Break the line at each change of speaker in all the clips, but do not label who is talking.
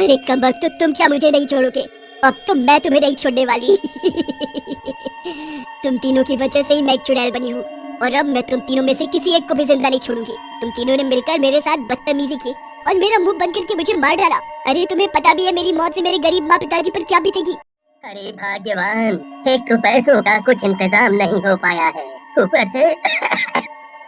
अरे कबक, तो तुम क्या मुझे नहीं छोड़ोगे? अब तो मैं तुम्हें नहीं छोड़ने वाली। तुम तीनों की वजह से ही मैं एक चुड़ैल बनी हूँ, और अब मैं तुम तीनों में से किसी एक को भी जिंदा नहीं छोड़ूंगी। तुम तीनों ने मिलकर मेरे साथ बदतमीजी की और मेरा मुंह बंद करके मुझे मार डाला। अरे तुम्हें पता भी है मेरी मौत से मेरे गरीब माँ पिताजी पर क्या बीतेगी?
अरे भाग्यवान, एक तो पैसों का कुछ इंतजाम नहीं हो पाया है, ऊपर से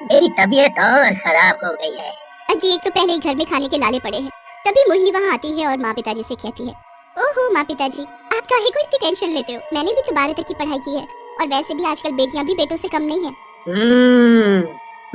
मेरी तबीयत और खराब हो गई है।
अजी, एक तो पहले ही घर में खाने के लाले पड़े हैं, तभी मोहिनी वहाँ आती है और माँ पिताजी से कहती है, ओहो माँ पिताजी, आप काहे को इतनी टेंशन लेते हो? मैंने भी तो 12 तक की पढ़ाई की है, और वैसे भी आजकल बेटियां भी बेटों से कम नहीं है।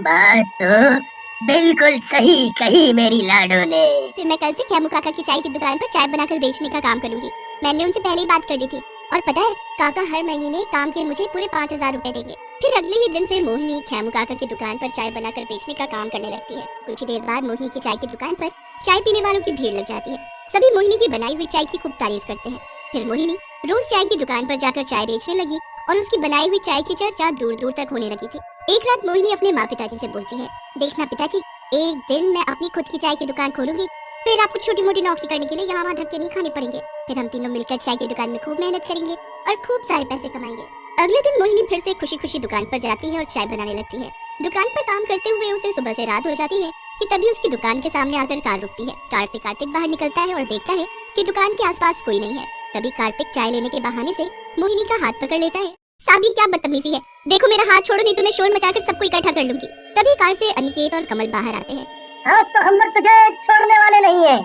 बात तो बिल्कुल सही कही मेरी लाडो ने।
फिर मैं कल से खेमू काका की चाय की दुकान पर चाय बनाकर बेचने का काम करूंगी। मैंने उनसे पहले ही बात कर ली थी, और पता है काका हर महीने काम के मुझे पूरे 5000 रुपए देंगे। फिर अगले ही दिन से मोहिनी खेमू काका की दुकान पर चाय बनाकर बेचने का काम करने लगती है। कुछ ही देर बाद मोहिनी की चाय की दुकान पर चाय पीने वालों की भीड़ लग जाती है। सभी मोहिनी की बनाई हुई चाय की खूब तारीफ करते हैं। फिर मोहिनी रोज चाय की दुकान पर जाकर चाय बेचने लगी, और उसकी बनाई हुई चाय की चर्चा दूर दूर तक होने लगी थी। एक रात मोहिनी अपने माँ पिताजी से बोलती है, देखना पिताजी, एक दिन मैं अपनी खुद की चाय की दुकान खोलूंगी, फिर आपको छोटी मोटी नौकरी करने के लिए यहाँ वहाँ धक्के नहीं खाने पड़ेंगे। फिर हम तीनों मिलकर चाय की दुकान में खूब मेहनत करेंगे और खूब सारे पैसे कमाएंगे। अगले दिन मोहिनी फिर से खुशी खुशी दुकान पर जाती है और चाय बनाने लगती है। दुकान पर काम करते हुए उसे सुबह से रात हो जाती है कि तभी उसकी दुकान के सामने आकर कार रुकती है। कार से कार्तिक बाहर निकलता है और देखता है कि दुकान के आसपास कोई नहीं है। तभी कार्तिक चाय लेने के बहाने से मोहिनी का हाथ पकड़ लेता है। साबी, क्या बदतमीजी है, देखो मेरा हाथ छोड़ो नहीं तो मैं शोर मचाकर सबको इकट्ठा कर लूंगी। तभी कार से अनिकेत और कमल बाहर आते हैं।
आज तो हम लोग तुझे छोड़ने वाले नहीं है।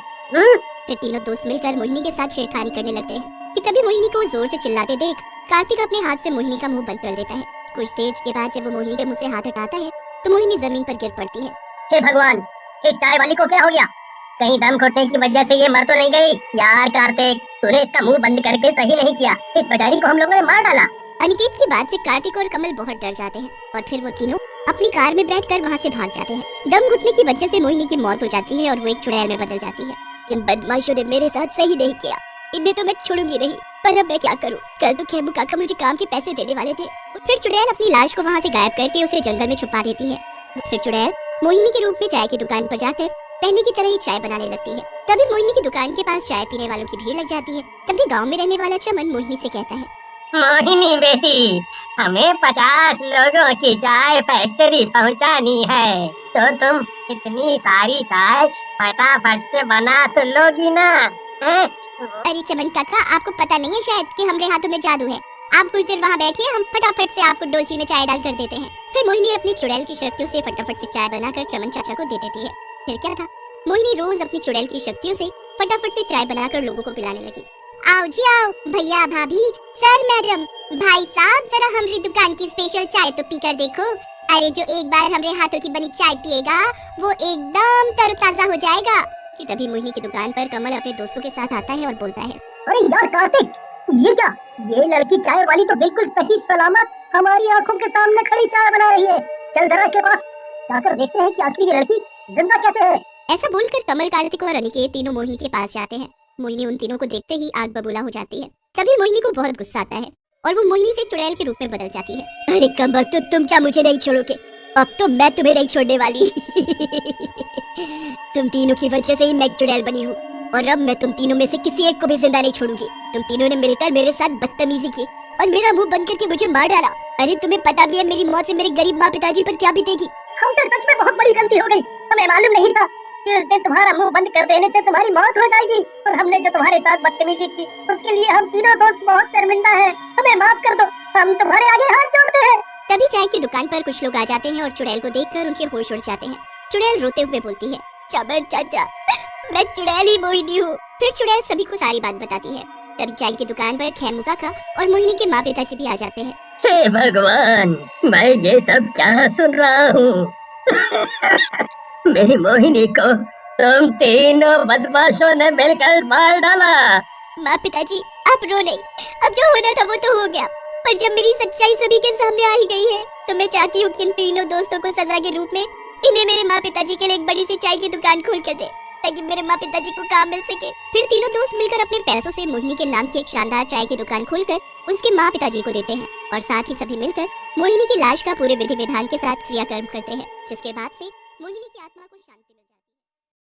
फिर तीनों दोस्त मिलकर मोहिनी के साथ छेड़खानी करने लगते हैं कि तभी मोहिनी को जोर से चिल्लाते देख कार्तिक अपने हाथ से मोहिनी का मुंह बंद कर देता है। कुछ देर के बाद जब वो मोहिनी के मुंह से हाथ हटाता है तो मोहिनी जमीन पर गिर पड़ती है।
हे भगवान, इस चाय वाली को क्या हो गया? कहीं दम घुटने की वजह से ये मर तो नहीं गई? यार कार्तिक, तूने इसका मुंह बंद करके सही नहीं किया, इस बेचारी को हम लोगों ने मार डाला।
अनिकेत की बात से कार्तिक और कमल बहुत डर जाते हैं, और फिर वो तीनों अपनी कार में बैठकर वहाँ से भाग जाते हैं। दम घुटने की वजह से मोहिनी की मौत हो जाती है और वो एक चुड़ैल में बदल जाती है। इन बदमाशों ने मेरे साथ सही नहीं किया, इन्हें तो मैं छोड़ूंगी नहीं, पर अब मैं क्या करूं? कल तो खेमू काका मुझे काम के पैसे देने वाले थे। फिर चुड़ैल अपनी लाश को वहाँ से गायब करके उसे जंगल में छुपा देती है। फिर चुड़ैल मोहिनी के रूप में चाय की दुकान पर जाकर पहले की तरह ही चाय बनाने लगती है। तभी मोहिनी की दुकान के पास चाय पीने वालों की भीड़ लग जाती है। तभी गाँव में रहने वाला चमन मोहिनी से कहता है,
मोहिनी बेटी, हमें 50 लोगों की चाय फैक्ट्री पहुंचानी है, तो तुम इतनी सारी चाय फटाफट से बना तो लोगी ना?
अरे चमन काका, आपको पता नहीं है शायद कि हमारे हाथों में जादू है। आप कुछ देर वहाँ बैठिए, हम फटाफट से आपको डोलची में चाय डाल कर देते हैं। फिर मोहिनी अपनी चुड़ैल की शक्तियों से फटाफट से चाय बनाकर चमन चाचा को दे देती है। फिर क्या था, मोहिनी रोज अपनी चुड़ैल की शक्तियों से फटाफट से चाय बनाकर लोगों को पिलाने लगी। आओ जी आओ, भैया भाभी, सर मैडम, भाई साहब, जरा हमारी दुकान की स्पेशल चाय तो पीकर देखो। अरे जो एक बार हमारे हाथों की बनी चाय पिएगा वो एकदम तरोताजा हो जाएगा। कि तभी मोहिनी की दुकान पर कमल अपने दोस्तों के साथ आता है और बोलता है,
अरे यार कार्तिक, ये क्या? ये लड़की चाय वाली तो बिल्कुल सही सलामत हमारी आंखों के सामने खड़ी चाय बना रही है। चल जरा इसके पास जाकर देखते हैं कि आखिर ये लड़की जिंदा कैसे है।
ऐसा बोलकर कमल, कार्तिक और अनिकेत तीनों मोहिनी के पास जाते हैं। मोहिनी उन तीनों को देखते ही आग बबूला हो जाती है। तभी मोहिनी को बहुत गुस्सा आता है और वो मोहिनी से चुड़ैल के रूप में बदल जाती है। अरे कबक, तो तुम क्या मुझे नहीं छोड़ोगे? अब तो मैं तुम्हें नहीं छोड़ने वाली। तुम तीनों की वजह से ही मैं एक चुड़ैल बनी हूँ, और अब मैं तुम तीनों में से किसी एक को भी जिंदा नहीं छोड़ूंगी। तुम तीनों ने मिलकर मेरे साथ बदतमीजी की और मेरा मुंह बंद करके मुझे मार डाला। अरे तुम्हें पता भी है मेरी मौत से मेरे गरीब माँ पिताजी पर क्या बीतेगी?
हमसे सच में बहुत बड़ी गलती हो गई, हमें मालूम नहीं था कि उस दिन तुम्हारा मुंह बंद कर देने से तुम्हारी मौत हो जाएगी, और हमने जो तुम्हारे साथ बदतमीजी की उसके लिए हम तीनों दोस्त बहुत शर्मिंदा हैं। हमें माफ कर दो, हम तुम्हारे आगे हाथ जोड़ते हैं।
तभी चाय की दुकान पर कुछ लोग आ जाते हैं और चुड़ैल को देखकर उनके होश उड़ जाते हैं। चुड़ैल रोते हुए बोलती है, चमन चाचा, मैं चुड़ैल ही मोहिनी हूँ। फिर चुड़ैल सभी को सारी बात बताती है। तभी चाय की दुकान पर खेमू काका और मोहिनी के माँ पिताजी भी आ जाते हैं।
हे भगवान, मैं ये सब क्या सुन रहा हूँ? मेरी मोहिनी को तुम तीनों बदमाशों ने मिलकर मार डाला।
माँ पिताजी, आप रो नहीं, अब जो होना था वो तो हो गया, पर जब मेरी सच्चाई सभी के सामने आ ही गई है तो मैं चाहती हूँ कि इन तीनों दोस्तों को सजा के रूप में इन्हें मेरे माँ पिताजी के लिए एक बड़ी सी चाय की दुकान खोल कर दे, ताकि मेरे माँ पिताजी को काम मिल सके। फिर तीनों दोस्त मिलकर अपने पैसों से मोहिनी के नाम की एक शानदार चाय की दुकान खोलकर उसके माँ पिताजी को देते हैं, और साथ ही सभी मिलकर मोहिनी की लाश का पूरे विधि विधान के साथ क्रियाकर्म करते हैं, जिसके बाद से मोहिनी की आत्मा को शांति